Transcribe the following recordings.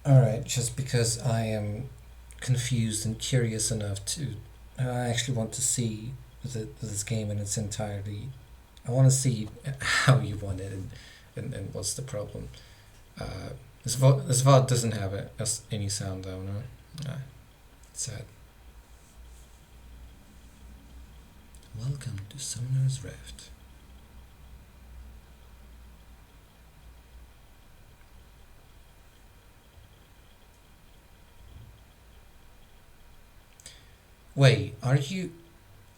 Alright, just because I am confused and curious enough to. I actually want to see this game in its entirety. I want to see how you won it and what's the problem. This VOD doesn't have any sound though, no? No, it's sad. Welcome to Summoner's Rift. Wait, are you.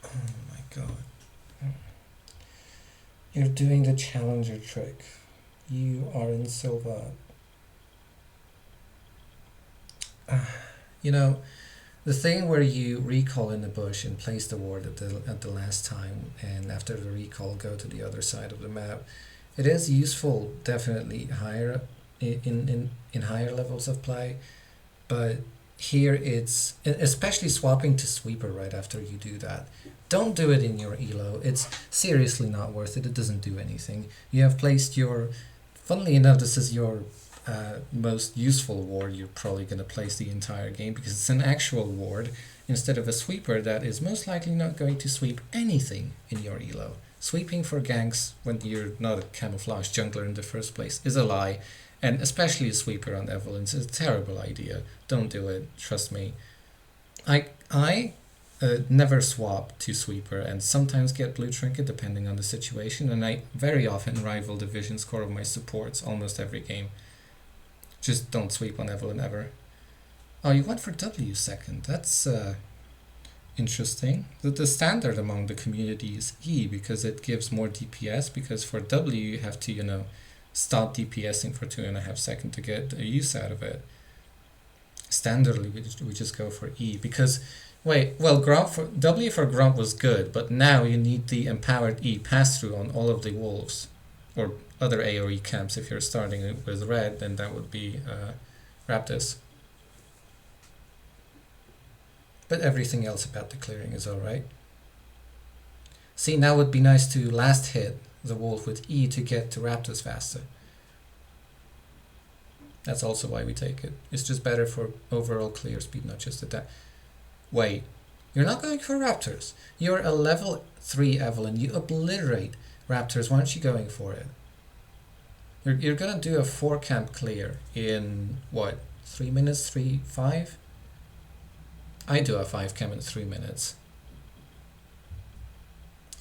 Oh my god. You're doing the challenger trick. You are in Silva. You know, the thing where you recall in the bush and place the ward at the last time, and after the recall go to the other side of the map, it is useful, definitely higher in higher levels of play, but here it's especially swapping to sweeper right after you do that. Don't do it in your elo. It's seriously not worth it. It doesn't do anything. You have placed your. Funnily enough, this is your most useful ward you're probably going to place the entire game because it's an actual ward instead of a sweeper that is most likely not going to sweep anything in your elo. Sweeping for ganks when you're not a camouflage jungler in the first place is a lie, and especially a sweeper on Evelynn is a terrible idea. Don't do it, trust me. I never swap to sweeper and sometimes get blue trinket depending on the situation, and I very often rival the vision score of my supports almost every game. Just don't sweep on Evelynn ever. Oh, you went for W second. That's interesting. The standard among the community is E because it gives more DPS. Because for W you have to stop DPSing for 2.5 seconds to get a use out of it. Standardly, we just go for E because wait, well, Gromp for W for Gromp was good, but now you need the empowered E pass through on all of the wolves or other AoE camps. If you're starting with red, then that would be Raptus. But everything else about the clearing is alright. See, now it would be nice to last hit the wolf with E to get to Raptors faster. That's also why we take it. It's just better for overall clear speed, not just attack. Wait, you're not going for Raptors. You're a level 3 Evelynn. You obliterate Raptors. Why aren't you going for it? You're gonna do a 4 camp clear in what? 3 minutes? 3, 5? I do a 5 camp in 3 minutes.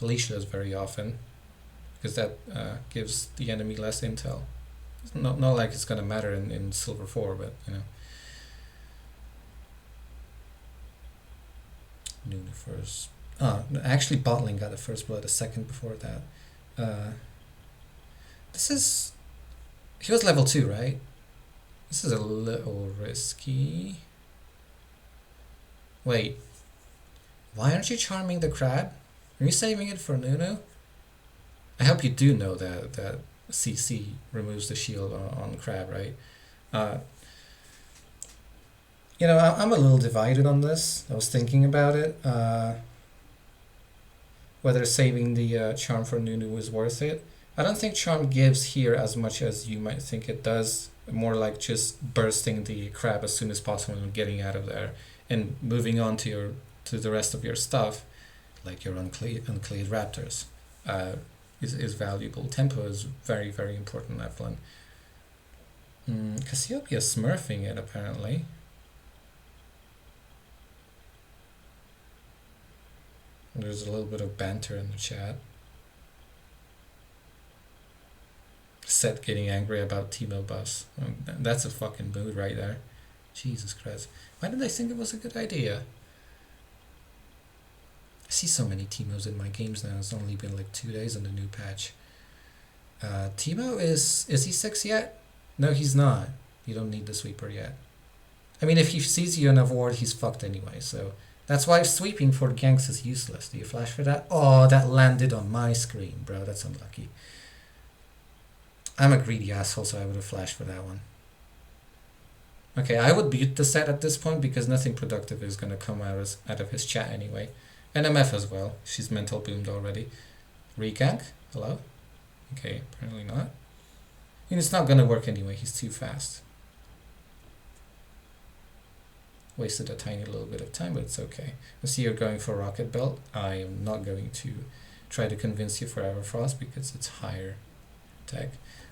Alicia does very often because that gives the enemy less intel. It's not like it's gonna matter in Silver 4, but you know. Nunu first. Actually, Bottling got the first blood a second before that. This is. He was level 2, right? This is a little risky. Wait. Why aren't you charming the crab? Are you saving it for Nunu? I hope you do know that CC removes the shield on crab, right? Uh, I'm a little divided on this. I was thinking about it. Whether saving the charm for Nunu is worth it. I don't think charm gives here as much as you might think it does. More like just bursting the crab as soon as possible and getting out of there and moving on to the rest of your stuff, like your uncleared raptors, is valuable. Tempo is very, very important in Evelynn. Cassiopeia smurfing it apparently. There's a little bit of banter in the chat. Seth getting angry about Teemo buffs. That's a fucking mood right there. Jesus Christ. Why did I think it was a good idea? I see so many Teemos in my games now. It's only been like 2 days on the new patch. Teemo is he 6 yet? No, he's not. You don't need the sweeper yet. I mean, if he sees you in a ward, he's fucked anyway, so that's why sweeping for ganks is useless. Do you flash for that? Oh, that landed on my screen, bro. That's unlucky. I'm a greedy asshole, so I would have flashed for that one. Okay, I would mute the set at this point because nothing productive is going to come out of his chat anyway. NMF as well. She's mental boomed already. Regank? Hello? Okay, apparently not. I mean, it's not going to work anyway. He's too fast. wasted a tiny little bit of time, but it's okay. I see you're going for Rocket Belt. I am not going to try to convince you for Everfrost because it's higher tech.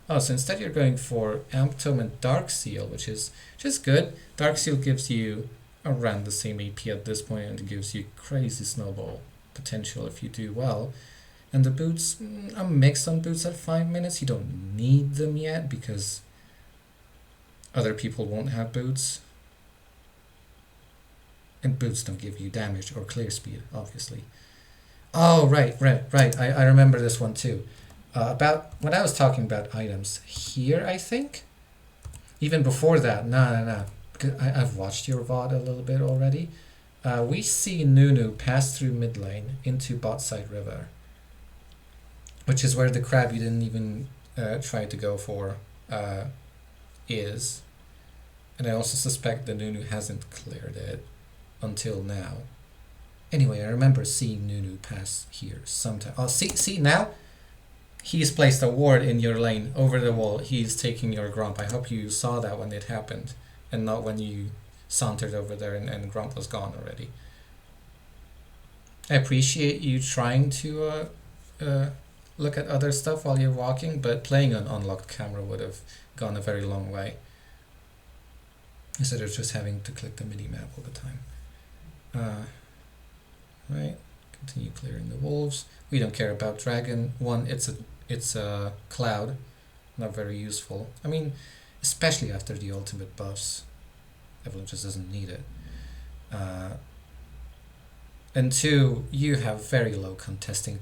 Oh, so instead you're going for Amptome and Dark Seal, which is just good. Dark Seal gives you around the same AP at this point, and it gives you crazy snowball potential if you do well. And the boots, I'm mixed on boots at 5 minutes. You don't need them yet because other people won't have boots. And boots don't give you damage or clear speed, obviously. Oh, right. I remember this one too. About when I was talking about items here, I think. Even before that, no. Because I've watched your VOD a little bit already. We see Nunu pass through mid lane into bot side river, which is where the crab you didn't even try to go for is. And I also suspect the Nunu hasn't cleared it until now. Anyway, I remember seeing Nunu pass here sometime. Oh, see now? He's placed a ward in your lane over the wall. He's taking your Gromp. I hope you saw that when it happened and not when you sauntered over there and Gromp was gone already. I appreciate you trying to look at other stuff while you're walking, but playing on unlocked camera would have gone a very long way instead of just having to click the mini-map all the time. Right, continue clearing the wolves. We don't care about dragon. One, it's a cloud, not very useful. I mean, especially after the ultimate buffs, Evelyn just doesn't need it. And two, you have very low contesting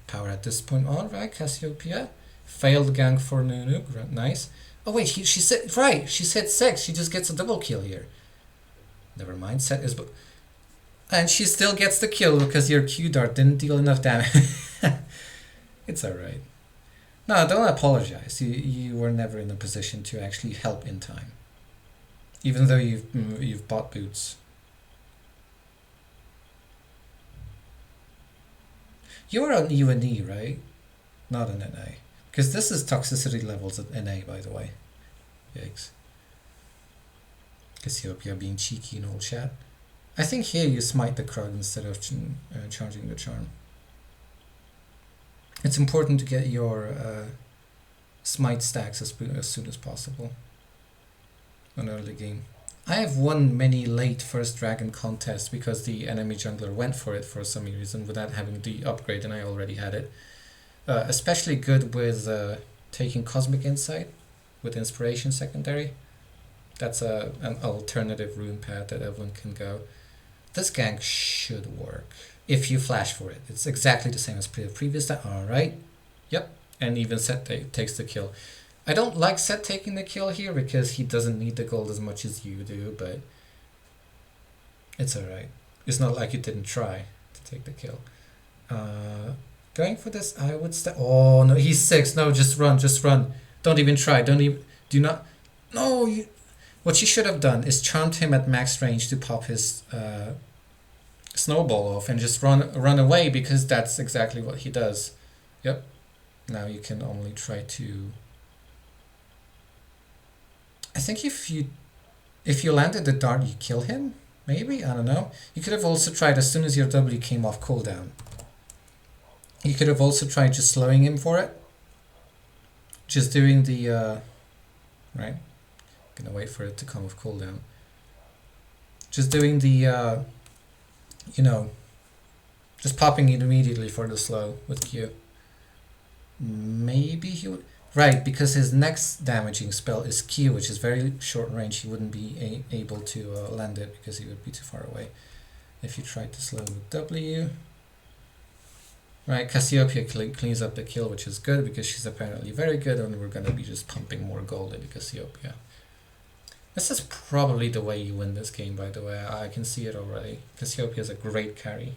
power at this point on, right, Cassiopeia? Failed gank for Nunu, nice. Oh wait, she said, right, she said 6, she just gets a double kill here. Never mind, set is... And she still gets the kill because your Q dart didn't deal enough damage. It's alright. No, don't apologize. You were never in a position to actually help in time. Even though you've bought boots. You're on UNE, right? Not an NA. Because this is toxicity levels at NA, by the way. Yikes. Cassiopeia being cheeky in all chat. I think here you smite the Krug instead of charging the charm. It's important to get your smite stacks as soon as possible on early game. I have won many late first dragon contests because the enemy jungler went for it for some reason without having the upgrade, and I already had it. Especially good with taking Cosmic Insight with Inspiration secondary. That's an alternative rune path that Evelyn can go. This gank should work if you flash for it. It's exactly the same as previous time. Alright. Yep. And even Set takes the kill. I don't like Set taking the kill here because he doesn't need the gold as much as you do, but it's alright. It's not like you didn't try to take the kill. Going for this, I would stay. Oh no, he's 6. No, just run. Don't even try. Do not. No, what you should have done is charmed him at max range to pop his snowball off and just run away, because that's exactly what he does. Yep. Now you can only try to... I think if you landed the dart, you kill him. Maybe? I don't know. You could have also tried as soon as your W came off cooldown. You could have also tried just slowing him for it. Just doing the... right? Gonna wait for it to come off cooldown. Just doing the, you know, just popping it immediately for the slow with Q. Maybe he would... Right, because his next damaging spell is Q, which is very short range. He wouldn't be able to land it because he would be too far away. If you tried to slow with W... Right, Cassiopeia cleans up the kill, which is good because she's apparently very good, and we're gonna be just pumping more gold into Cassiopeia. This is probably the way you win this game, by the way. I can see it already. Cassiopeia is a great carry.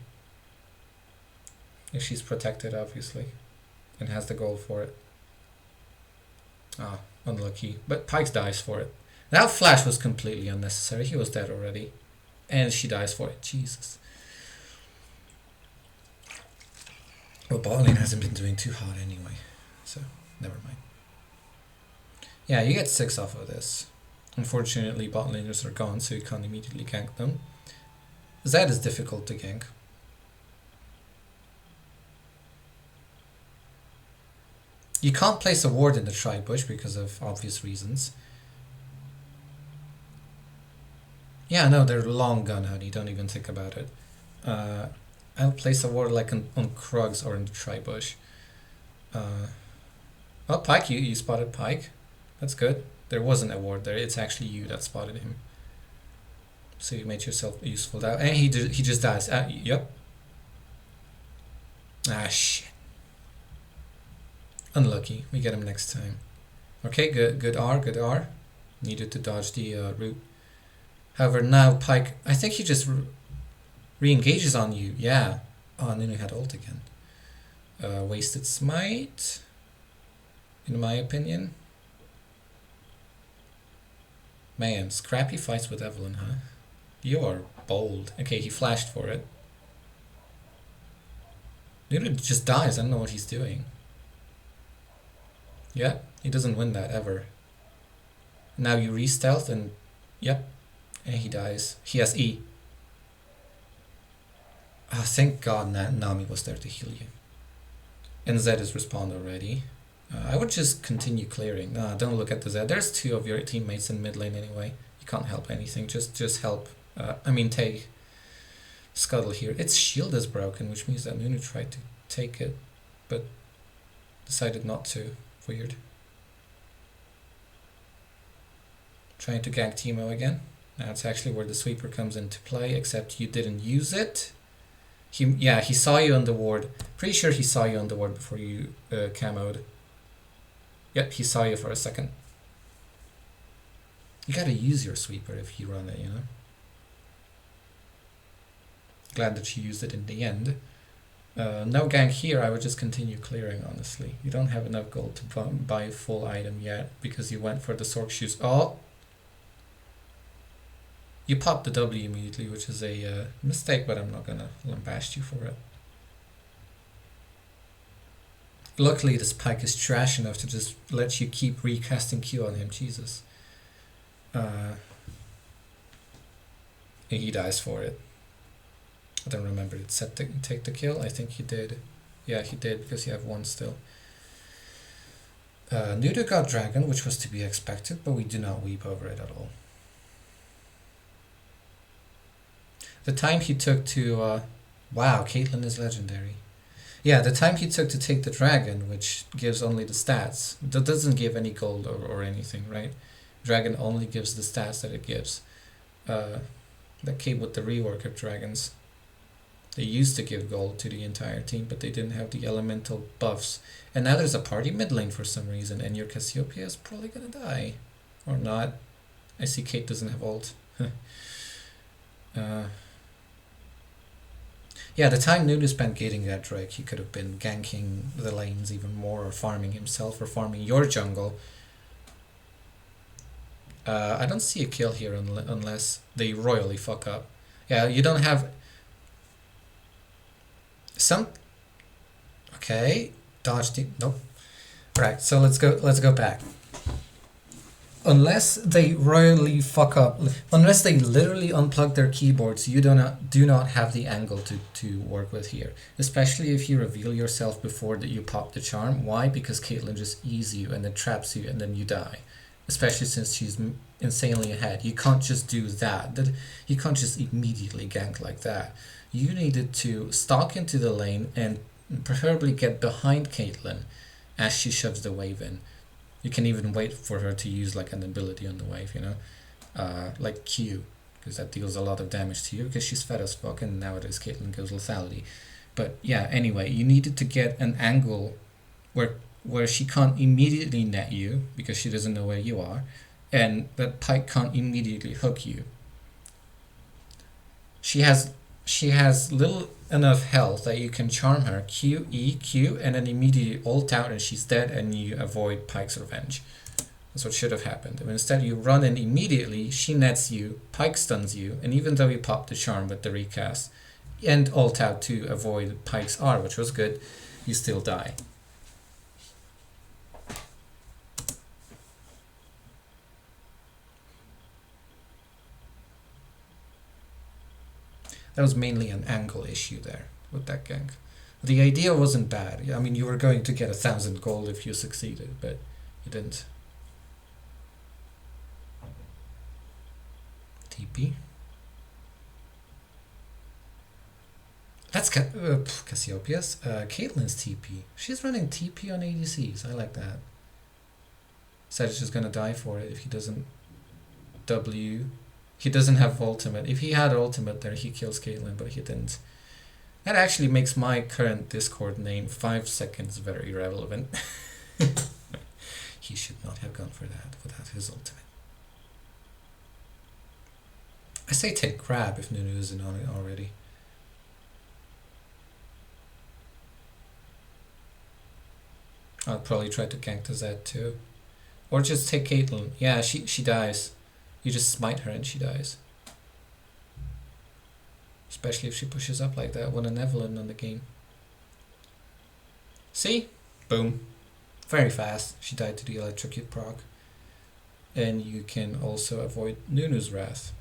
If she's protected, obviously, and has the gold for it. Ah, unlucky. But Pyke dies for it. That flash was completely unnecessary. He was dead already. And she dies for it. Jesus. Well, bot lane hasn't been doing too hot anyway. So, never mind. Yeah, you get 6 off of this. Unfortunately, bot laners are gone, so you can't immediately gank them. Zed is difficult to gank. You can't place a ward in the tri-bush because of obvious reasons. Yeah, no, they're long gone, honey. Don't even think about it. I'll place a ward like on Krugs or in the tri-bush. Oh, Pyke, you spotted Pyke. That's good. There wasn't a ward there. It's actually you that spotted him. So you made yourself useful now. And he just dies. Yep. Ah, shit. Unlucky. We get him next time. Okay, good R. Needed to dodge the root. However, now Pyke, I think he just re-engages on you. Yeah. Oh, and then he had ult again. Wasted smite, in my opinion. Man, Scrappy fights with Evelynn, huh? You are bold. Okay, he flashed for it. Dude just dies. I don't know what he's doing. Yeah, he doesn't win that ever. Now you re-stealth and... Yep. And he dies. He has E. Ah, thank God Nami was there to heal you. And Zed is respawned already. I would just continue clearing. Nah, don't look at the Zed. There's two of your teammates in mid lane anyway. You can't help anything. Just help. Take Scuttle here. Its shield is broken, which means that Nunu tried to take it, but decided not to. Weird. Trying to gank Teemo again. Now it's actually where the sweeper comes into play, except you didn't use it. He saw you on the ward. Pretty sure he saw you on the ward before you camoed. Yep, he saw you for a second. You gotta use your sweeper if you run it, you know. Glad that you used it in the end. No gank here, I would just continue clearing, honestly. You don't have enough gold to buy a full item yet, because you went for the Sorc shoes. Oh! You popped the W immediately, which is a mistake, but I'm not gonna lambaste you for it. Luckily, this Pyke is trash enough to just let you keep recasting Q on him, Jesus. And he dies for it. I don't remember, it said to take the kill. I think he did. Yeah, he did, because you have one still. Nudu got Dragon, which was to be expected, but we do not weep over it at all. The time he took to... wow, Caitlyn is legendary. Yeah, the time he took to take the Dragon, which gives only the stats. That doesn't give any gold or anything, right? Dragon only gives the stats that it gives. That came with the rework of Dragons. They used to give gold to the entire team, but they didn't have the elemental buffs. And now there's a party mid lane for some reason, and your Cassiopeia is probably gonna die. Or not. I see Kate doesn't have ult. Yeah, the time Nunu spent gating that Drake, he could have been ganking the lanes even more, or farming himself, or farming your jungle. I don't see a kill here unless they royally fuck up. Yeah, you don't have... Okay, dodge team. Nope. Right, so let's go back. Unless they royally fuck up, unless they literally unplug their keyboards, you do not have the angle to work with here. Especially if you reveal yourself before that you pop the charm. Why? Because Caitlyn just eats you and then traps you and then you die. Especially since she's insanely ahead. You can't just do that. You can't just immediately gank like that. You needed to stalk into the lane and preferably get behind Caitlyn as she shoves the wave in. You can even wait for her to use like an ability on the wave, you know, like Q, because that deals a lot of damage to you because she's fed as fuck, and nowadays Caitlyn goes lethality. But yeah, anyway, you needed to get an angle where she can't immediately net you because she doesn't know where you are, and that Pyke can't immediately hook you. She has little enough health that you can charm her, Q, E, Q, and then immediately ult out and she's dead and you avoid Pyke's revenge. That's what should have happened. But instead you run in immediately, she nets you, Pyke stuns you, and even though you pop the charm with the recast, and ult out to avoid Pyke's R, which was good, you still die. That was mainly an angle issue there with that gank. The idea wasn't bad. I mean, you were going to get 1,000 gold if you succeeded, but you didn't. TP. That's Cassiopeia's. Caitlyn's TP. She's running TP on ADCs. I like that. Said she's gonna die for it if he doesn't W. He doesn't have ultimate. If he had ultimate there, he kills Caitlyn, but he didn't. That actually makes my current Discord name 5 seconds very relevant. He should not have gone for that without his ultimate. I say take grab if Nunu isn't on it already. I'll probably try to gank the Zed too. Or just take Caitlyn. Yeah, she dies. You just smite her and she dies. Especially if she pushes up like that. What an Evelynn on the game. See? Boom. Very fast. She died to the electrocute proc. And you can also avoid Nunu's wrath.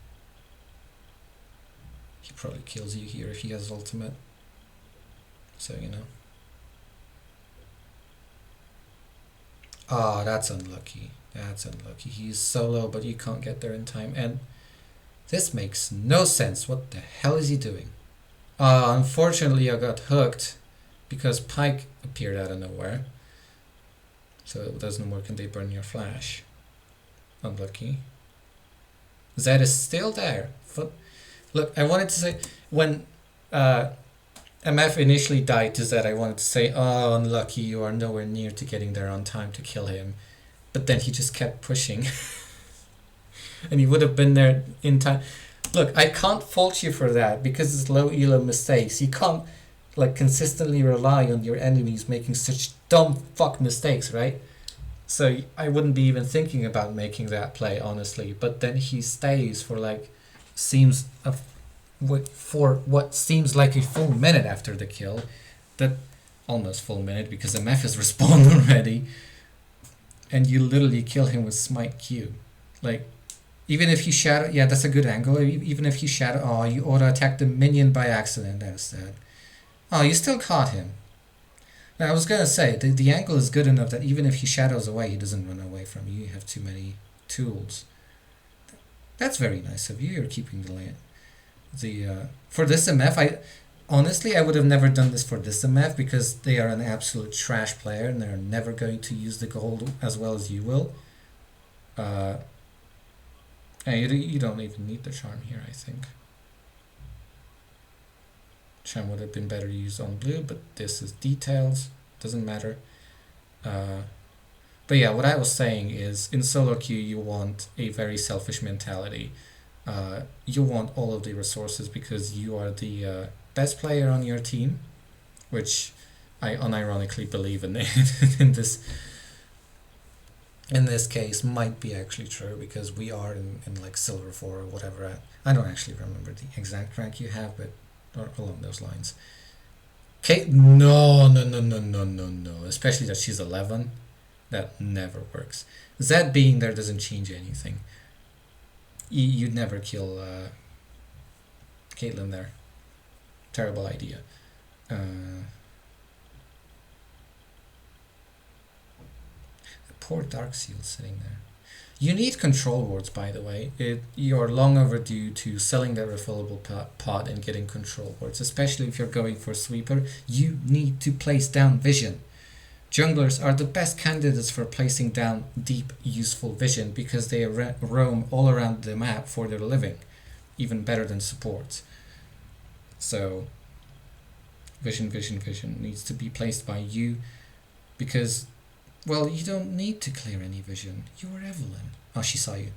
He probably kills you here if he has ultimate. So you know. Ah, that's unlucky. That's unlucky. He's solo, but you can't get there in time. And this makes no sense. What the hell is he doing? Unfortunately, I got hooked because Pyke appeared out of nowhere. So it doesn't work and they burn your flash. Unlucky. Zed is still there. Look, I wanted to say, when MF initially died to Zed, I wanted to say, oh, unlucky, you are nowhere near to getting there on time to kill him. But then he just kept pushing. And he would have been there in time. Look, I can't fault you for that because it's low elo mistakes. You can't like consistently rely on your enemies making such dumb fuck mistakes, right? So I wouldn't be even thinking about making that play, honestly. But then he stays for like for what seems like a full minute after the kill. That almost full minute because MF has respawned already. And you literally kill him with Smite Q. Like, even if he shadow... Yeah, that's a good angle. Even if he shadow... Oh, you auto-attacked the minion by accident. That was sad. Oh, you still caught him. Now, I was going to say, the angle is good enough that even if he shadows away, he doesn't run away from you. You have too many tools. That's very nice of you. You're keeping the lane. For this MF, honestly, I would have never done this for this MF because they are an absolute trash player and they're never going to use the gold as well as you will. And you don't even need the charm here, I think. Charm would have been better used on blue, but this is details. Doesn't matter. But yeah, what I was saying is in solo queue you want a very selfish mentality. You want all of the resources because you are the best player on your team, which I unironically believe in in this case might be actually true because we are in like silver 4 or whatever. I don't actually remember the exact rank you have, but along those lines. Okay, no, especially that she's 11. That never works. Zed being there doesn't change anything. You'd never kill Caitlyn there. Terrible idea. Poor Darkseal sitting there. You need control wards, by the way. You're long overdue to selling that refillable pot and getting control wards, especially if you're going for sweeper. You need to place down vision. Junglers are the best candidates for placing down deep, useful vision because they roam all around the map for their living, even better than supports. So, vision needs to be placed by you because, well, you don't need to clear any vision. You are Evelynn. Oh, she saw you.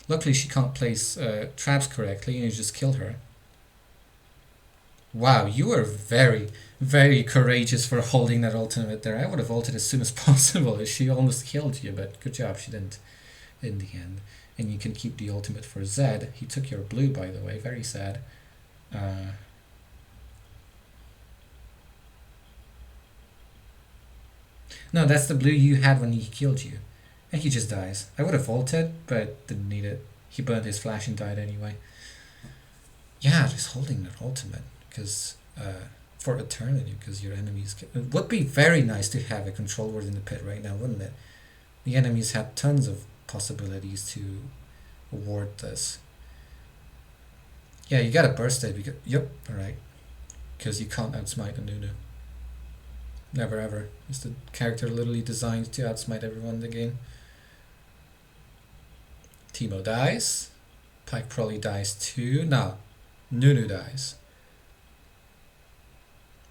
Luckily, she can't place traps correctly and you just kill her. Wow, you were very, very courageous for holding that ultimate there. I would have ulted as soon as possible. She almost killed you, but good job, she didn't in the end. And you can keep the ultimate for Zed. He took your blue, by the way. Very sad. No, that's the blue you had when he killed you. And he just dies. I would have ulted, but didn't need it. He burned his flash and died anyway. Yeah, just holding that ultimate, because for eternity, because your enemies it would be very nice to have a control word in the pit right now, wouldn't it? The enemies had tons of possibilities to award this. Yeah, you gotta burst it because yep, alright. Because you can't outsmite a Nunu. Never ever. It's the character literally designed to outsmite everyone in the game. Teemo dies. Pyke probably dies too. No. Nunu dies.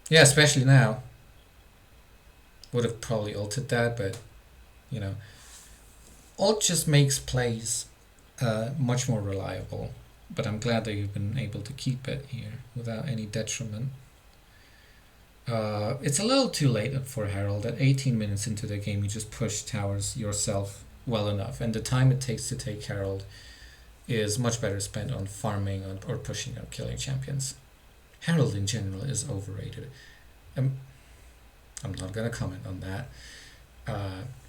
Yeah, especially now. Would have probably ulted that, but you know. Ult just makes plays much more reliable. But I'm glad that you've been able to keep it here without any detriment. It's a little too late for Herald. At 18 minutes into the game, you just push towers yourself well enough, and the time it takes to take Herald is much better spent on farming or pushing or killing champions. Herald in general is overrated. I'm not gonna comment on that.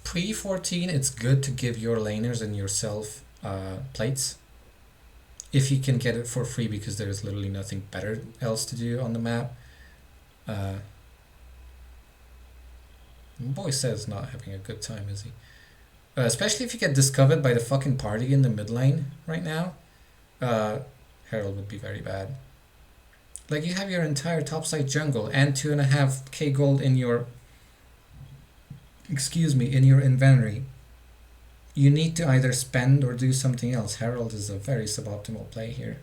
Pre-14, it's good to give your laners and yourself plates if you can get it for free, because there is literally nothing better else to do on the map. Boy says not having a good time, is he? Especially if you get discovered by the fucking party in the mid lane right now. Herald would be very bad. Like, you have your entire topside jungle and 2.5k gold in your in your inventory. You need to either spend or do something else. Herald is a very suboptimal play here,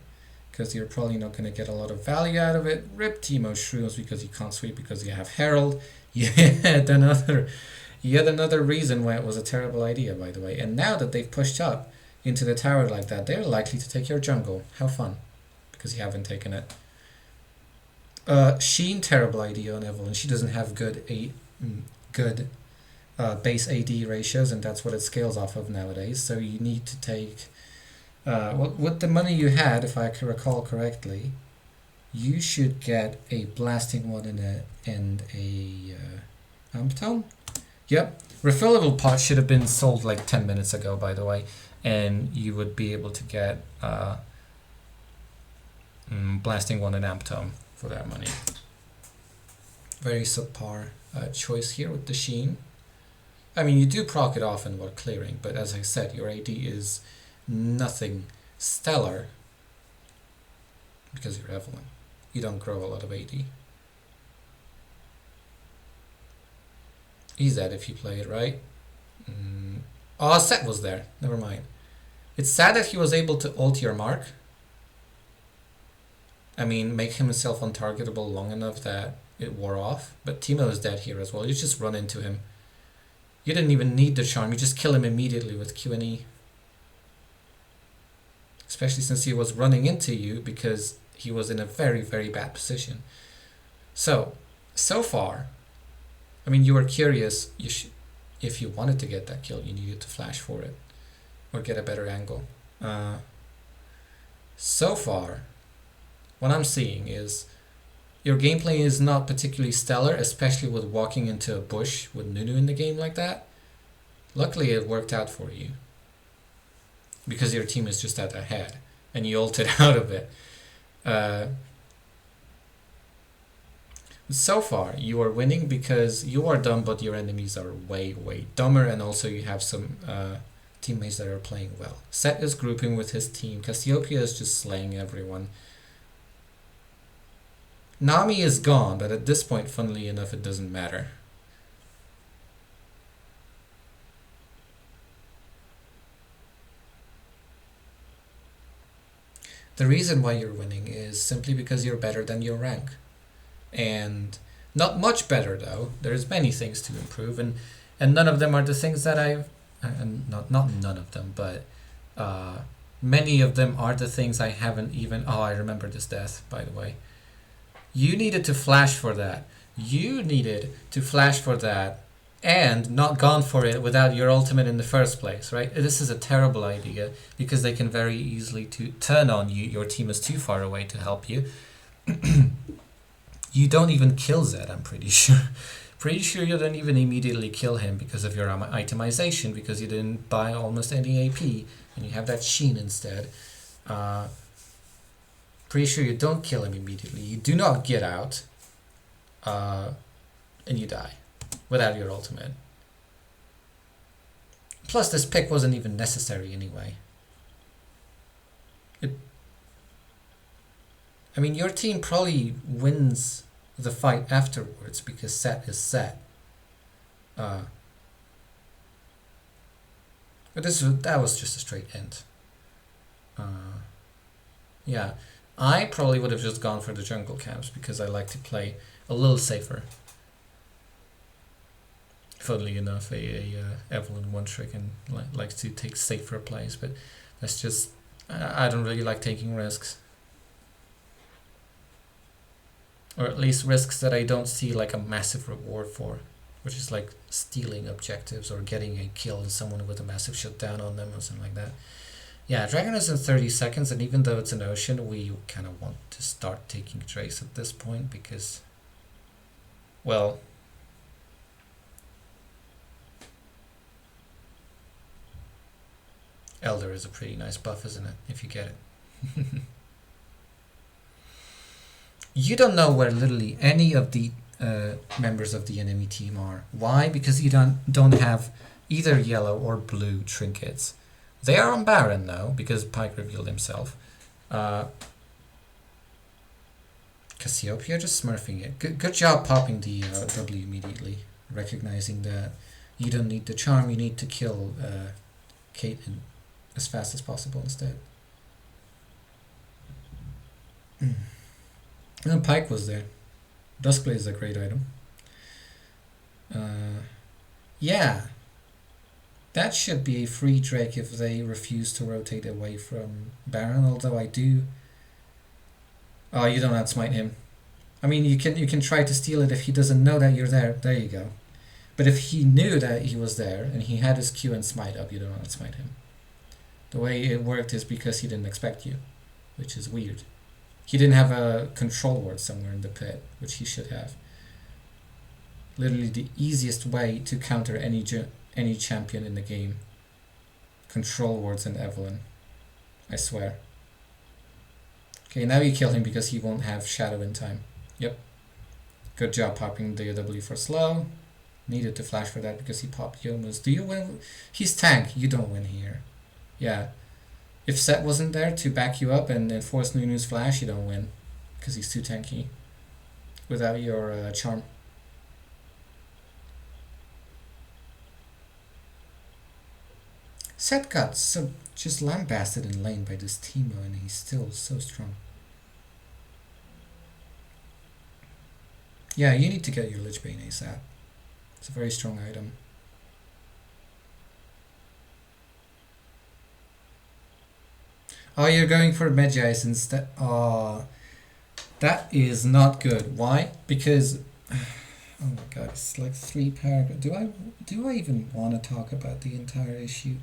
because you're probably not going to get a lot of value out of it. Rip Teemo Shrooms because you can't sweep because you have Herald. Yet another reason why it was a terrible idea, by the way. And now that they've pushed up into the tower like that, they're likely to take your jungle. How fun, because you haven't taken it. Sheen, terrible idea on Evelynn. She doesn't have good base AD ratios, and that's what it scales off of nowadays. So you need to take with the money you had, if I can recall correctly, you should get a blasting one and a Amptone. Yep, refillable pot should have been sold like 10 minutes ago, by the way, and you would be able to get blasting one and Amptone for that money. Very subpar choice here with the Sheen. I mean, you do proc it off in what clearing, but as I said, your AD is nothing stellar because you're Evelynn. You don't grow a lot of AD. He's dead if you play it right. Oh, Set was there. Never mind. It's sad that he was able to ult your mark. I mean, make himself untargetable long enough that it wore off. But Teemo is dead here as well. You just run into him. You didn't even need the charm. You just kill him immediately with Q and E. Especially since he was running into you because he was in a very, very bad position. So far, I mean, you were curious. If you wanted to get that kill, you needed to flash for it or get a better angle. So far, what I'm seeing is your gameplay is not particularly stellar, especially with walking into a bush with Nunu in the game like that. Luckily, it worked out for you because your team is just at ahead and you ulted out of it. So far, you are winning because you are dumb, but your enemies are way, way dumber, and also you have some teammates that are playing well. Set is grouping with his team. Cassiopeia is just slaying everyone. Nami is gone, but at this point, funnily enough, it doesn't matter. The reason why you're winning is simply because you're better than your rank. And not much better, though. There's many things to improve, and none of them are the things that I've... not none of them, but many of them are the things I haven't even... Oh, I remember this death, by the way. You needed to flash for that. You needed to flash for that and not gone for it without your ultimate in the first place, right? This is a terrible idea because they can very easily turn on you. Your team is too far away to help you. You don't even kill Zed, I'm pretty sure. Pretty sure you don't even immediately kill him because of your itemization, because you didn't buy almost any AP and you have that Sheen instead. Pretty sure you don't kill him immediately. You do not get out, and you die without your ultimate. Plus, this pick wasn't even necessary anyway. I mean, your team probably wins the fight afterwards because set is set. But that was just a straight end. Yeah, I probably would have just gone for the jungle camps because I like to play a little safer. Funnily enough, Evelyn one trick and likes to take safer plays, but that's just I don't really like taking risks. Or at least risks that I don't see like a massive reward for, which is like stealing objectives or getting a kill on someone with a massive shutdown on them or something like that. Yeah, Dragon is in 30 seconds, and even though it's an ocean, we kind of want to start taking Trace at this point because, well, Elder is a pretty nice buff, isn't it, if you get it. You don't know where literally any of the members of the enemy team are. Why? Because you don't have either yellow or blue trinkets. They are on Baron now, because Pyke revealed himself. Cassiopeia just smurfing it. Good job popping the W immediately, recognizing that you don't need the charm, you need to kill Caitlyn as fast as possible instead. And Pyke was there. Duskblade is a great item. Yeah. That should be a free Drake if they refuse to rotate away from Baron, although I do... Oh, you don't outsmite him. I mean, you can try to steal it if he doesn't know that you're there. There you go. But if he knew that he was there and he had his Q and smite up, you don't outsmite him. The way it worked is because he didn't expect you, which is weird. He didn't have a control word somewhere in the pit, which he should have. Literally the easiest way to counter any champion in the game. Control words and Evelyn. I swear. Okay, now you kill him because he won't have shadow in time. Yep. Good job popping the W for slow. Needed to flash for that because he popped Yomu's. Do you win? He's tank. You don't win here. Yeah. If Set wasn't there to back you up and enforce Nunu's flash, you don't win. Because he's too tanky. Without your charm. Set got so just lambasted in lane by this Teemo and he's still so strong. Yeah, you need to get your Lich Bane ASAP. It's a very strong item. Oh, you're going for Medjais instead. Oh, that is not good. Why? Because, oh my god, it's like 3 paragraphs. Do I even want to talk about the entire issue?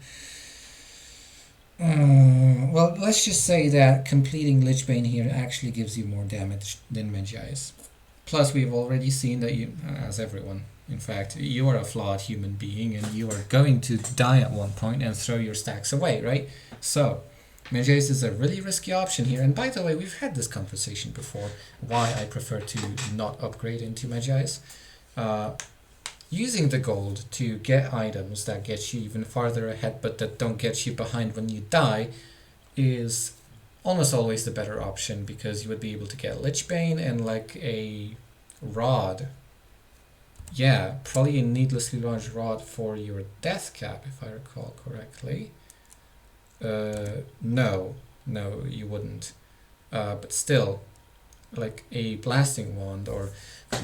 Well, let's just say that completing Lich Bane here actually gives you more damage than Medjais. Plus, we've already seen that you, as everyone, in fact, you are a flawed human being and you are going to die at one point and throw your stacks away, right? So, Medjais is a really risky option here, and by the way, we've had this conversation before, why I prefer to not upgrade into Medjais. Using the gold to get items that get you even farther ahead but that don't get you behind when you die is almost always the better option, because you would be able to get Lich Bane and like a rod. Yeah, probably a needlessly large rod for your death cap, if I recall correctly. No, you wouldn't. But still, like a blasting wand or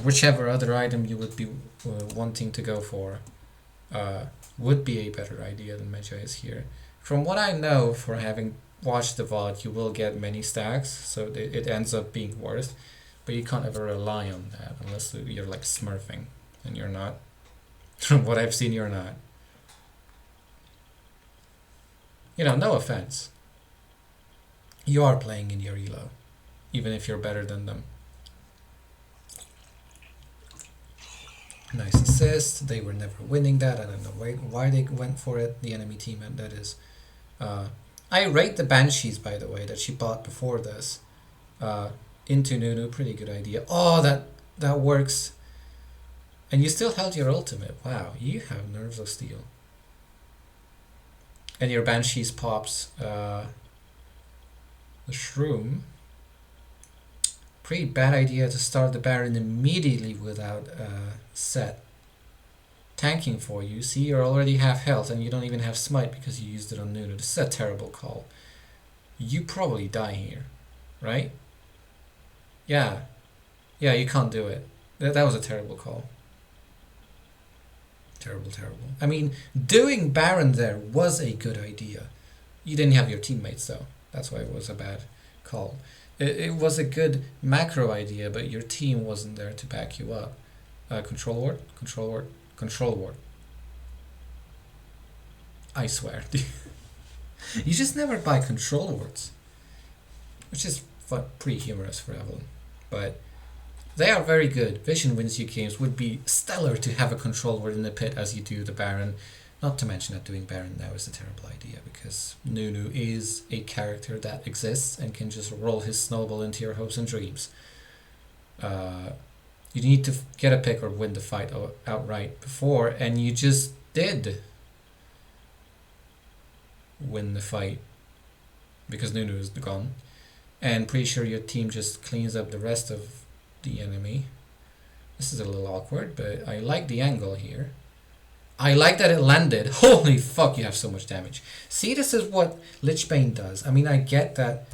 whichever other item you would be wanting to go for would be a better idea than Medjais here. From what I know, for having watched the VOD, you will get many stacks, so it ends up being worth, but you can't ever rely on that unless you're like smurfing, and you're not. From what I've seen, you're not. You know, no offense. You are playing in your elo, even if you're better than them. Nice assist. They were never winning that. I don't know why they went for it. The enemy team, that is. I rate the Banshees, by the way, that she bought before this. Uh, into Nunu, pretty good idea. Oh, that works. And you still held your ultimate. Wow, you have nerves of steel. And your Banshees pops the Shroom. Pretty bad idea to start the Baron immediately without set. Tanking for you. See, you're already half health and you don't even have smite because you used it on Nunu. This is a terrible call. You probably die here, right? Yeah. Yeah, you can't do it. That was a terrible call. Terrible, terrible. I mean, doing Baron there was a good idea. You didn't have your teammates though. That's why it was a bad call. It was a good macro idea, but your team wasn't there to back you up. Control ward, control ward, control ward. I swear. You just never buy control wards, which is pretty humorous for Evelyn. But they are very good. Vision wins you games. Would be stellar to have a control ward in the pit as you do the Baron. Not to mention that doing Baron now is a terrible idea because Nunu is a character that exists and can just roll his snowball into your hopes and dreams. You need to get a pick or win the fight outright before, and you just did win the fight because Nunu is gone. And pretty sure your team just cleans up the rest of the enemy. This is a little awkward, but I like the angle here. I like that it landed. Holy fuck, you have so much damage. See, this is what Lichbane does. I mean, I get that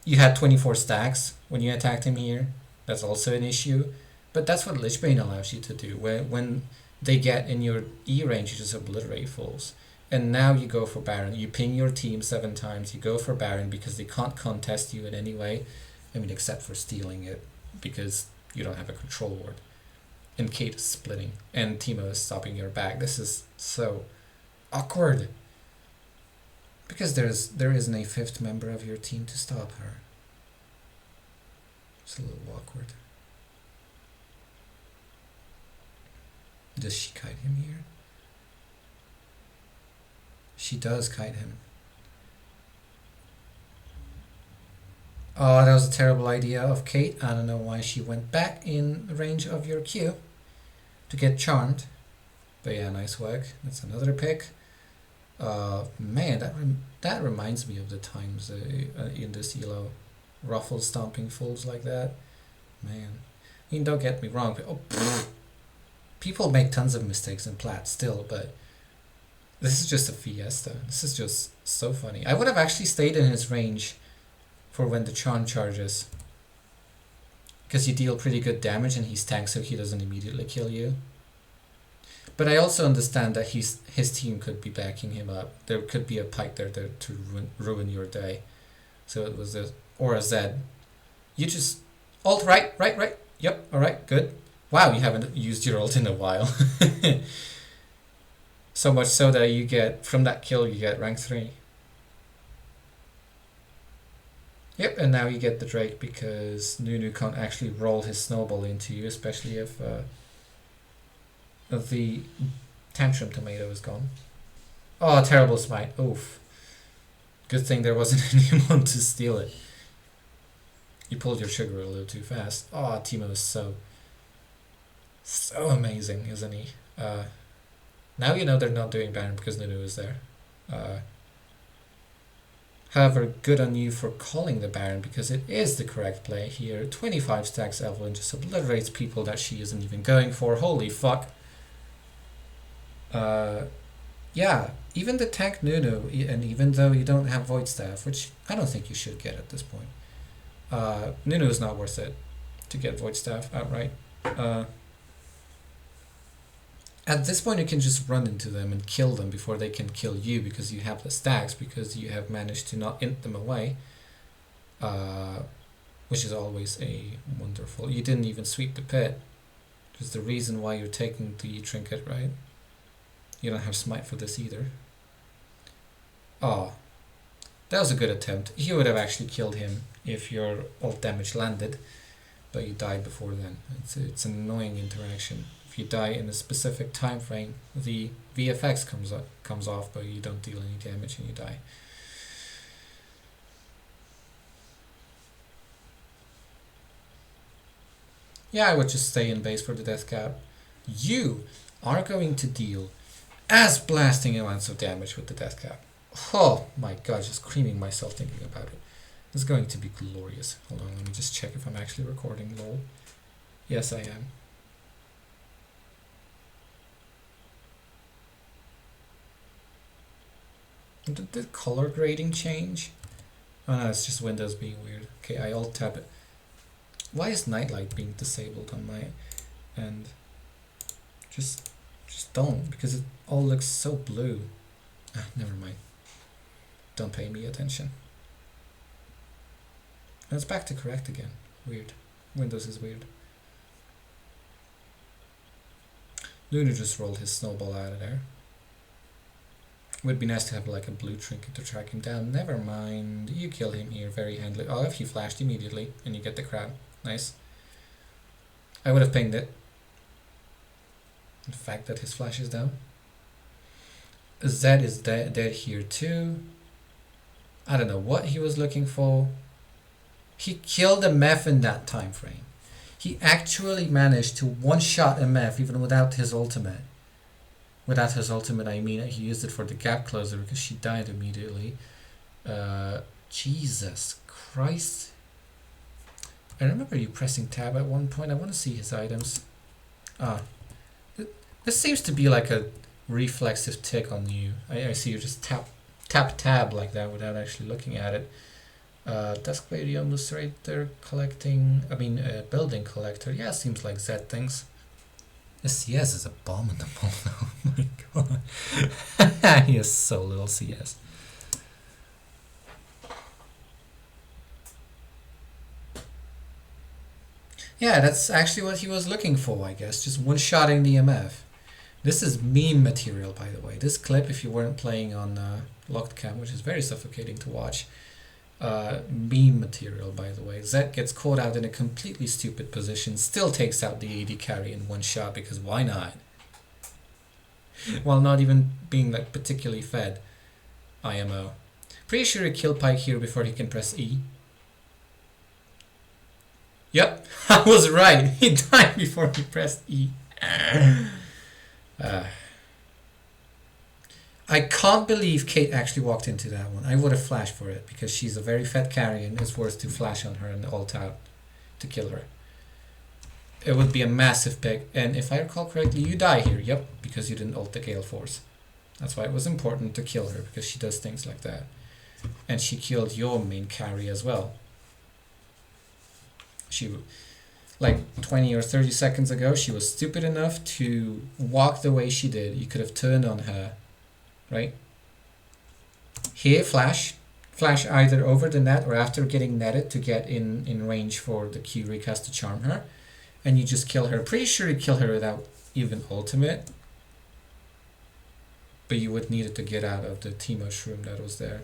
you had 24 stacks when you attacked him here. That's also an issue. But that's what Lichbane allows you to do. When they get in your E range, you just obliterate fools. And now you go for Baron. You ping your team 7 times. You go for Baron because they can't contest you in any way. I mean, except for stealing it because you don't have a control ward. And Kate is splitting, and Teemo is stopping your back. This is so awkward. Because there isn't a 5th member of your team to stop her. It's a little awkward. Does she kite him here? She does kite him. Oh, that was a terrible idea of Kate. I don't know why she went back in range of your Q to get charmed. But yeah, nice work. That's another pick. Man, that reminds me of the times in this elo. Ruffle stomping fools like that. Man. I mean, don't get me wrong. But, people make tons of mistakes in Plat still, but this is just a fiesta. This is just so funny. I would have actually stayed in his range for when the Chon charges. Because you deal pretty good damage and he's tanked so he doesn't immediately kill you. But I also understand that his team could be backing him up. There could be a Pike there to ruin your day. So it was or a Zed. You just ult right. Yep, alright, good. Wow, you haven't used your ult in a while. So much so that you get, from that kill, you get rank 3. Yep, and now you get the Drake because Nunu can't actually roll his snowball into you, especially if the Tantrum Tomato is gone. Oh, terrible smite. Oof. Good thing there wasn't anyone to steal it. You pulled your trigger a little too fast. Oh, Teemo is so amazing, isn't he? Now you know they're not doing Baron because Nunu is there. However, good on you for calling the Baron because it is the correct play here. 25 stacks Evelyn just obliterates people that she isn't even going for. Holy fuck. Yeah, even the tank Nunu, and even though you don't have Void Staff, which I don't think you should get at this point, Nunu is not worth it to get Void Staff outright. At this point you can just run into them and kill them before they can kill you because you have the stacks, because you have managed to not int them away, which is always a wonderful. You didn't even sweep the pit, which is the reason why you're taking the trinket, right? You don't have smite for this either. Oh, that was a good attempt. You would have actually killed him if your ult damage landed, but you died before then. It's an annoying interaction. If you die in a specific time frame, the VFX comes off, but you don't deal any damage and you die. Yeah, I would just stay in base for the death cap. You are going to deal as blasting amounts of damage with the death cap. Oh my god, just creaming myself thinking about it. It's going to be glorious. Hold on, let me just check if I'm actually recording. Lol. Yes, I am. Did the color grading change? Oh no, it's just Windows being weird. Okay, I alt tab it. Why is nightlight being disabled on my end? Just don't, because it all looks so blue. Ah, never mind. Don't pay me attention. And it's back to correct again. Weird. Windows is weird. Luna just rolled his snowball out of there. Would be nice to have like a blue trinket to track him down. Never mind. You kill him here very handily. Oh, if he flashed immediately and you get the crab. Nice. I would have pinged it. The fact that his flash is down. Zed is dead here too. I don't know what he was looking for. He killed a MF in that time frame. He actually managed to one-shot a MF even without his ultimate. Without his ultimate, I mean he used it for the gap closer because she died immediately. Jesus Christ. I remember you pressing tab at one point. I want to see his items. This seems to be like a reflexive tick on you. I see you just tap tab like that without actually looking at it. Desk radio illustrator collecting, building collector. Yeah, seems like Z things. The CS is abominable. Oh my god. He has so little CS. Yeah, that's actually what he was looking for, I guess. Just one-shotting the MF. This is meme material, by the way. This clip, if you weren't playing on locked cam, which is very suffocating to watch, meme material, by the way. Zed gets caught out in a completely stupid position, still takes out the AD carry in one shot, because why not? While not even being like particularly fed. IMO. Pretty sure he killed Pyke here before he can press E. Yep, I was right. He died before he pressed E. I can't believe Kate actually walked into that one. I would have flashed for it because she's a very fat carry and it's worth to flash on her and ult out to kill her. It would be a massive pick, and if I recall correctly, you die here. Yep, because you didn't ult the Gale Force. That's why it was important to kill her, because she does things like that. And she killed your main carry as well. She, like 20 or 30 seconds ago, she was stupid enough to walk the way she did. You could have turned on her, right? Here, flash either over the net or after getting netted to get in range for the Q recast to charm her. And you just kill her. Pretty sure you kill her without even ultimate. But you would need it to get out of the Teemo shroom that was there.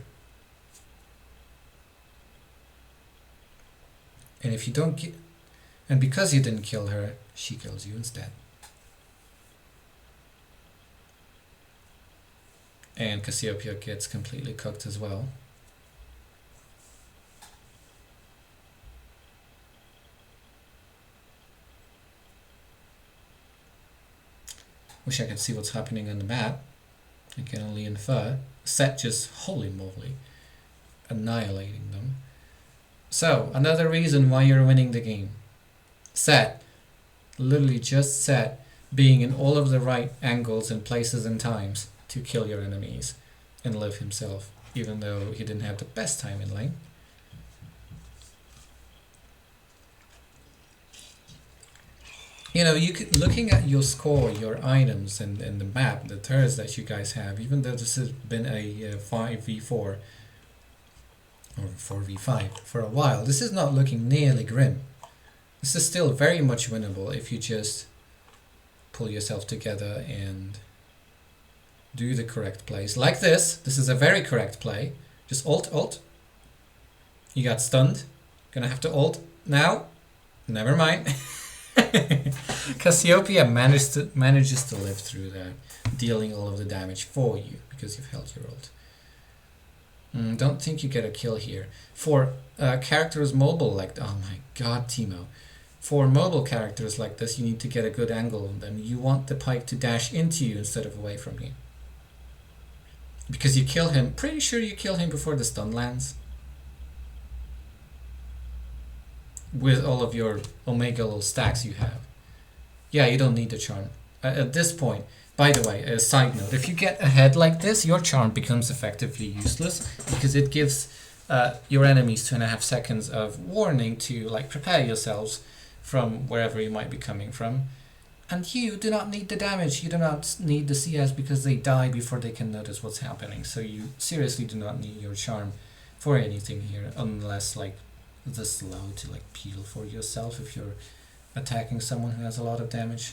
And if you don't get... And because you didn't kill her, she kills you instead. And Cassiopeia gets completely cooked as well. Wish I could see what's happening on the map. I can only infer. Set just, holy moly, annihilating them. So, another reason why you're winning the game. Set, literally just Set, being in all of the right angles and places and times to kill your enemies and live himself, even though he didn't have the best time in lane. You know, you could, looking at your score, your items, and the map, the turrets that you guys have, even though this has been a 5v4 or 4v5 for a while, this is not looking nearly grim. This is still very much winnable if you just pull yourself together and do the correct plays. Like this. This is a very correct play. Just ult. You got stunned. Gonna have to ult now. Never mind. Cassiopeia manages to live through that, dealing all of the damage for you because you've held your ult. Don't think you get a kill here. For characters mobile, like, oh my god, Teemo. For mobile characters like this, you need to get a good angle on them. You want the pike to dash into you instead of away from you. Because you kill him, pretty sure you kill him before the stun lands. With all of your Omega little stacks you have. Yeah, you don't need the charm. At this point, by the way, a side note, if you get ahead like this, your charm becomes effectively useless because it gives your enemies 2.5 seconds of warning to like prepare yourselves from wherever you might be coming from. And you do not need the damage, you do not need the CS because they die before they can notice what's happening. So you seriously do not need your charm for anything here, unless like the slow to like peel for yourself if you're attacking someone who has a lot of damage.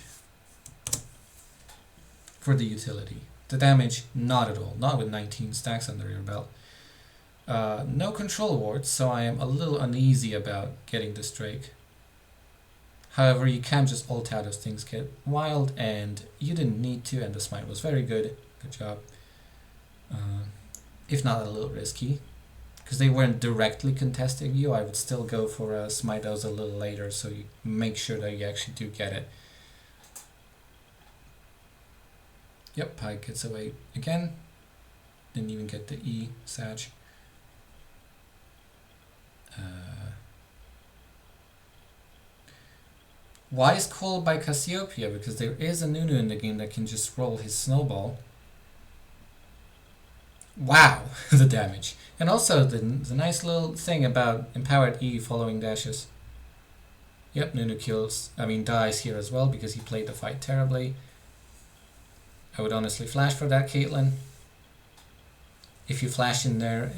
For the utility. The damage, not at all. Not with 19 stacks under your belt. No control wards, so I am a little uneasy about getting this Drake. However, you can just ult out as things get wild, and you didn't need to, and the smite was very good. Good job. If not a little risky. Because they weren't directly contesting you, I would still go for a smite that was a little later, so you make sure that you actually do get it. Yep, Pike gets away again. Didn't even get the E, Sag. Wise call by Cassiopeia, because there is a Nunu in the game that can just roll his snowball. Wow, the damage. And also the nice little thing about empowered E following dashes. Yep, Nunu dies here as well because he played the fight terribly. I would honestly flash for that Caitlyn. If you flashed in there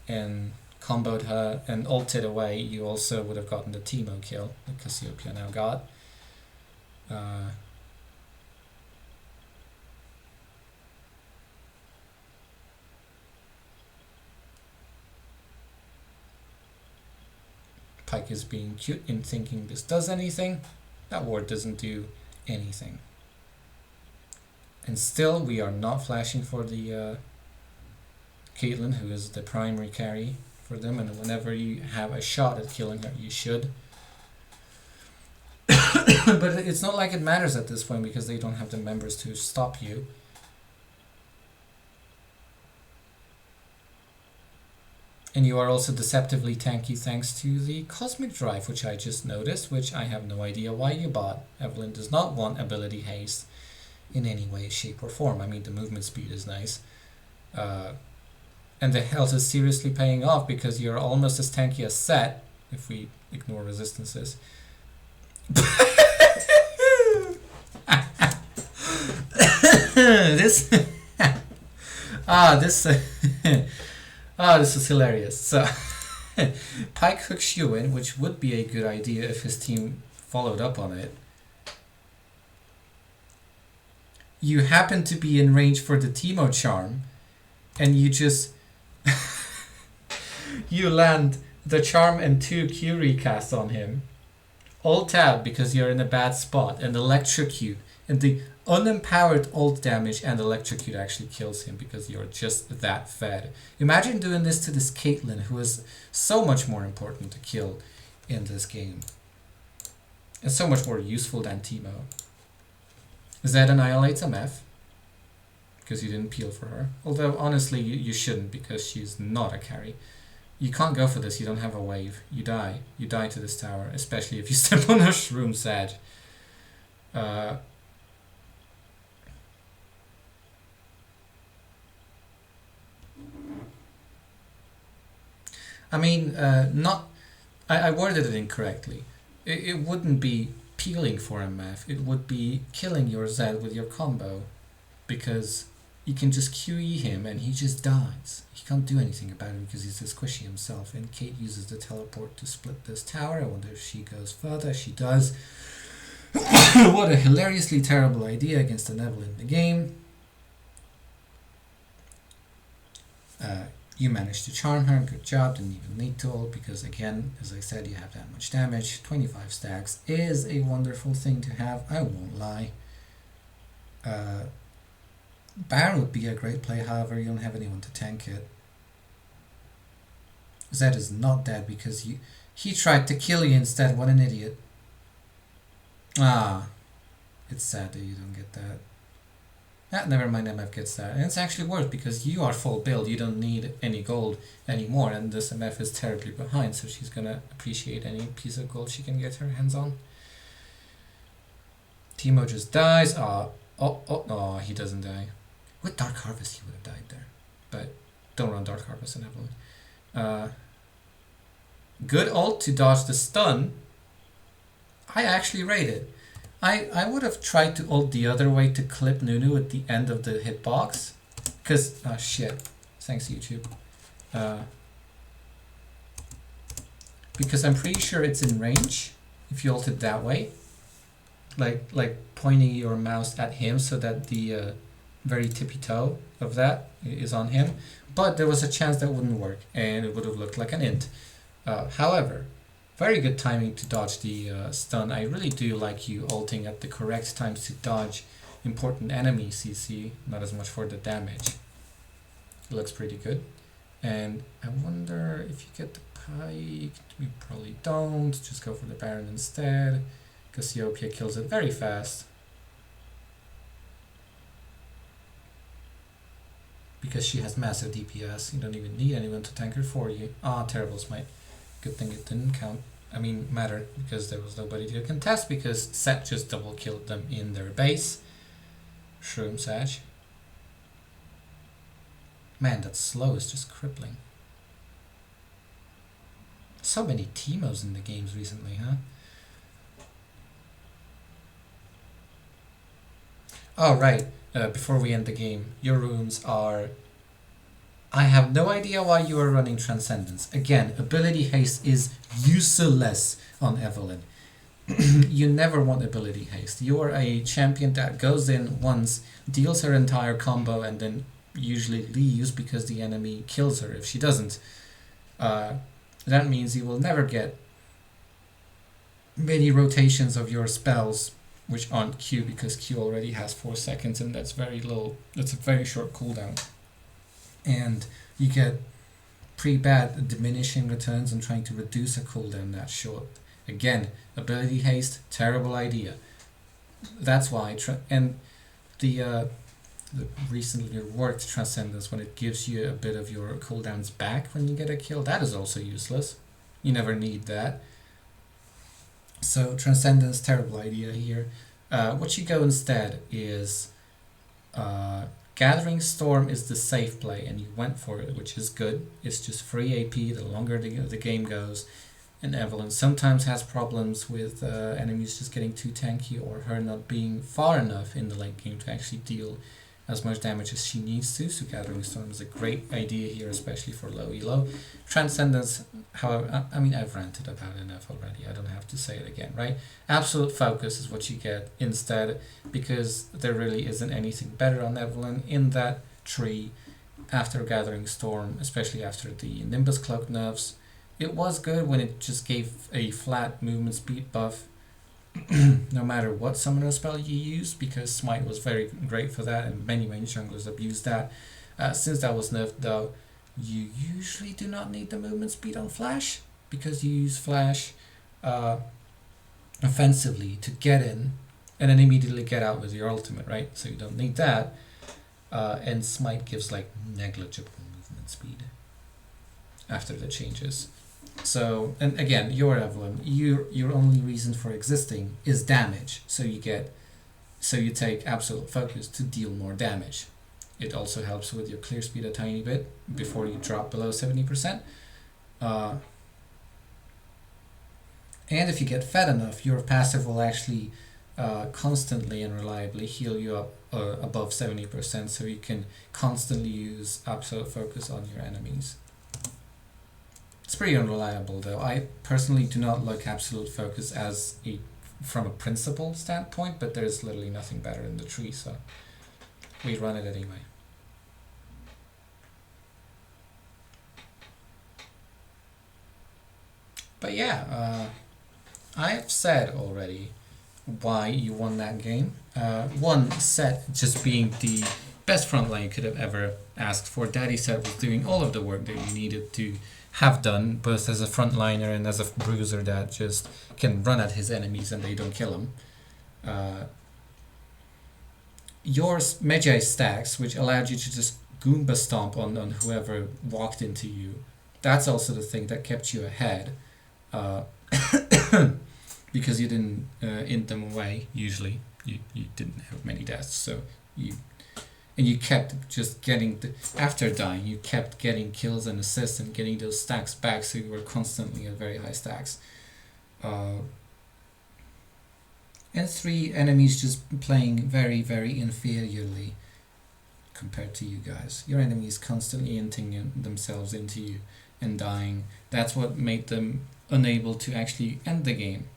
and comboed her and ulted away, you also would have gotten the Teemo kill that Cassiopeia now got. Pike is being cute in thinking this does anything. That ward doesn't do anything. And still, we are not flashing for the Caitlyn, who is the primary carry for them, and whenever you have a shot at killing her, you should. But it's not like it matters at this point, because they don't have the members to stop you. And you are also deceptively tanky thanks to the Cosmic Drive, which I just noticed, which I have no idea why you bought. Evelynn does not want Ability Haste in any way, shape or form. I mean, the movement speed is nice. And the health is seriously paying off because you're almost as tanky as Set, if we ignore resistances. This is hilarious. So Pike hooks you in, which would be a good idea if his team followed up on it. You happen to be in range for the Teemo charm, and you just you land the charm and 2 Q recasts on him. Ult out because you're in a bad spot, and electrocute, and the unempowered ult damage and electrocute actually kills him because you're just that fed. Imagine doing this to this Caitlyn, who is so much more important to kill in this game, and so much more useful than Teemo. Zed annihilates MF because you didn't peel for her. Although honestly you shouldn't, because she's not a carry. You can't go for this, you don't have a wave. You die. You die to this tower, especially if you step on a shroom Sag. I worded it incorrectly. It wouldn't be peeling for MF, it would be killing your Zed with your combo, because you can just QE him and he just dies. He can't do anything about it because he's a squishy himself, and Kate uses the teleport to split this tower. I wonder if she goes further. She does. What a hilariously terrible idea against an Evelynn in the game. You managed to charm her, good job, didn't even need to ult because, again, as I said, you have that much damage. 25 stacks is a wonderful thing to have, I won't lie. Baron would be a great play, however, you don't have anyone to tank it. Zed is not dead because he tried to kill you instead, what an idiot. Ah, it's sad that you don't get that. Ah, never mind, MF gets that. And it's actually worth because you are full build, you don't need any gold anymore, and this MF is terribly behind, so she's gonna appreciate any piece of gold she can get her hands on. Teemo just dies. Oh, he doesn't die. With Dark Harvest, he would have died there. But don't run Dark Harvest in Evelynn. Good ult to dodge the stun. I actually rated. I would have tried to ult the other way to clip Nunu at the end of the hitbox. Because, shit. Thanks, YouTube. Because I'm pretty sure it's in range if you ult it that way. Like pointing your mouse at him so that the very tippy toe of that is on him. But there was a chance that wouldn't work and it would have looked like an int. However, very good timing to dodge the stun. I really do like you ulting at the correct times to dodge important enemies, CC, not as much for the damage. It looks pretty good. And I wonder if you get the pike. You probably don't. Just go for the Baron instead. Cassiopeia kills it very fast. Because she has massive DPS. You don't even need anyone to tank her for you. Ah, terrible smite. Good thing it didn't count. I mean, matter, because there was nobody to contest, because Set just double killed them in their base. Shroom Sag. Man, that slow is just crippling. So many Teemos in the games recently, huh? Oh, right. Before we end the game, your runes are... I have no idea why you are running Transcendence. Again, ability haste is useless on Evelynn. You never want ability haste. You are a champion that goes in once, deals her entire combo, and then usually leaves because the enemy kills her if she doesn't. That means you will never get many rotations of your spells which aren't Q, because Q already has 4 seconds and that's very low. That's a very short cooldown. And you get pretty bad diminishing returns and trying to reduce a cooldown that short. Again, ability haste, terrible idea. That's why, and the recently reworked Transcendence, when it gives you a bit of your cooldowns back when you get a kill, that is also useless. You never need that. So Transcendence, terrible idea here. What you go instead is Gathering Storm is the safe play, and you went for it, which is good. It's just free AP the longer the game goes. And Evelynn sometimes has problems with enemies just getting too tanky, or her not being far enough in the late game to actually deal as much damage as she needs to. So Gathering Storm is a great idea here, especially for low elo. Transcendence, however, I mean, I've ranted about it enough already. I don't have to say it again, right? Absolute Focus is what you get instead, because there really isn't anything better on Evelynn in that tree after Gathering Storm, especially after the Nimbus Cloak nerfs. It was good when it just gave a flat movement speed buff no matter what summoner spell you use, because Smite was very great for that and many junglers abused that. Since that was nerfed though, you usually do not need the movement speed on Flash, because you use Flash offensively to get in and then immediately get out with your ultimate, right? So you don't need that. And Smite gives like negligible movement speed after the changes. So, and again, your Evelynn, your only reason for existing is damage. So you take Absolute Focus to deal more damage. It also helps with your clear speed a tiny bit before you drop below 70%. And if you get fed enough, your passive will actually constantly and reliably heal you up above 70%, so you can constantly use Absolute Focus on your enemies. It's pretty unreliable though. I personally do not like Absolute Focus as from a principle standpoint, but there's literally nothing better in the tree, so we run it anyway. But yeah, I've said already why you won that game. One, Set just being the best frontline you could have ever asked for. Daddy Set was doing all of the work that you needed to have done, both as a frontliner and as a bruiser that just can run at his enemies and they don't kill him. Uh, your Magi stacks, which allowed you to just Goomba stomp on whoever walked into you. That's also the thing that kept you ahead, uh, because you didn't int them away. Usually, you didn't have many deaths, so you and you kept just getting after dying. You kept getting kills and assists and getting those stacks back, so you were constantly at very high stacks. And three, enemies just playing very, very inferiorly compared to you guys. Your enemies constantly inting themselves into you and dying. That's what made them unable to actually end the game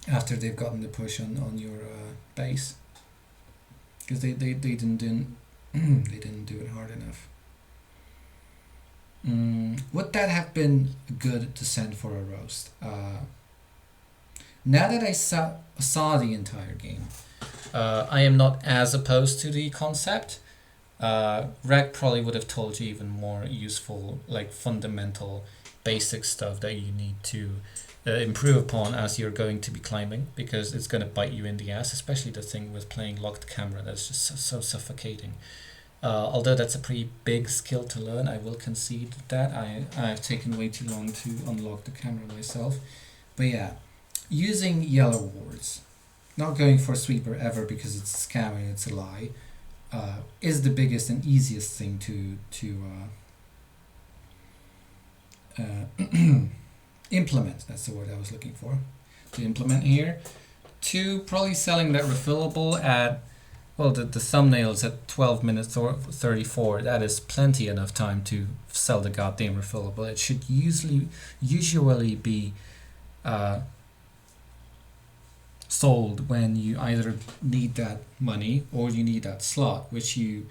after they've gotten the push on your base. Because they didn't they didn't do it hard enough. Would that have been good to send for a roast? Now that I saw the entire game, I am not as opposed to the concept. Reg probably would have told you even more useful, like fundamental, basic stuff that you need to improve upon as you're going to be climbing, because it's going to bite you in the ass, especially the thing with playing locked camera. That's just so suffocating. Although that's a pretty big skill to learn, I will concede that. I've taken way too long to unlock the camera myself. But yeah, using yellow wards, not going for sweeper ever because it's a scam and it's a lie, is the biggest and easiest thing to implement. That's the word I was looking for. To implement here. Two, probably selling that refillable at, well, the thumbnail's at 12 minutes or 34. That is plenty enough time to sell the goddamn refillable. It should usually be sold when you either need that money or you need that slot, which you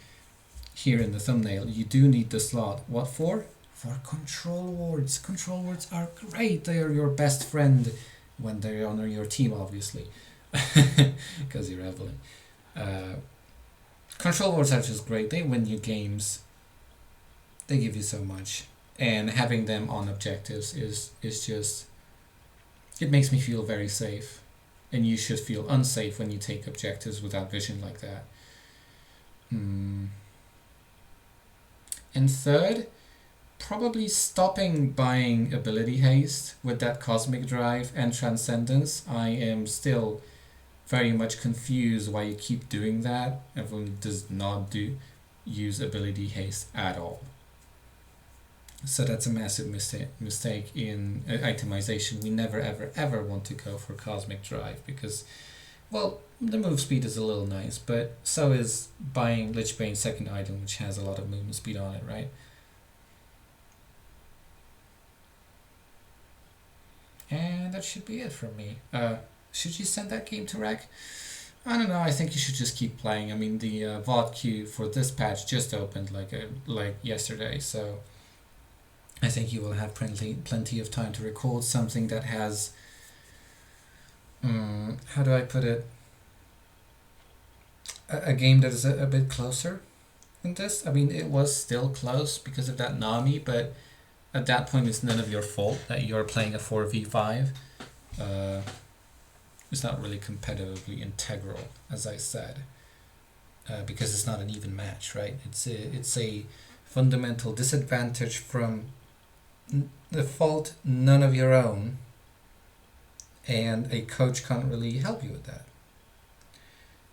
here in the thumbnail, you do need the slot. What for? For control wards. Control wards are great. They are your best friend when they're on your team, obviously, because you're Evelyn. Control wards are just great. They win you games. They give you so much, and having them on objectives is just, it makes me feel very safe. And you should feel unsafe when you take objectives without vision like that. And third, probably stopping buying ability haste with that cosmic drive and transcendence. I am still very much confused why you keep doing that. Everyone does not use ability haste at all. So that's a massive mistake in itemization. We never ever want to go for cosmic drive because, well, the move speed is a little nice, but so is buying Lichbane's second item, which has a lot of movement speed on it, right? And that should be it from me. Should you send that game to Rec? I don't know. I think you should just keep playing. I mean, the VOD queue for this patch just opened like yesterday, so I think you will have plenty of time to record something that has, how do I put it, a game that is a bit closer than this. I mean, it was still close because of that Nami, but at that point it's none of your fault that you're playing a 4v5. It's not really competitively integral, as I said, because it's not an even match, right? It's a fundamental disadvantage from the fault none of your own, and a coach can't really help you with that.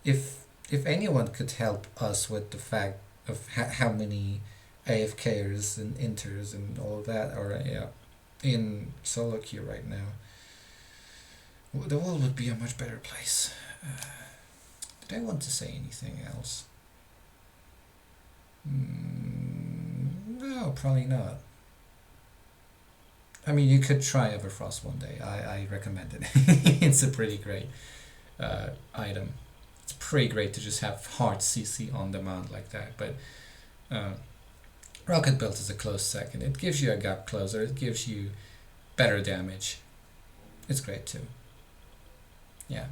If anyone could help us with the fact of how many AFKers and inters and all of that are in solo queue right now, the world would be a much better place. Did I want to say anything else? No, probably not. I mean, you could try Everfrost one day. I recommend it. It's a pretty great item. It's pretty great to just have hard CC on demand like that. But Rocket Belt is a close second. It gives you a gap closer. It gives you better damage. It's great too. Yeah.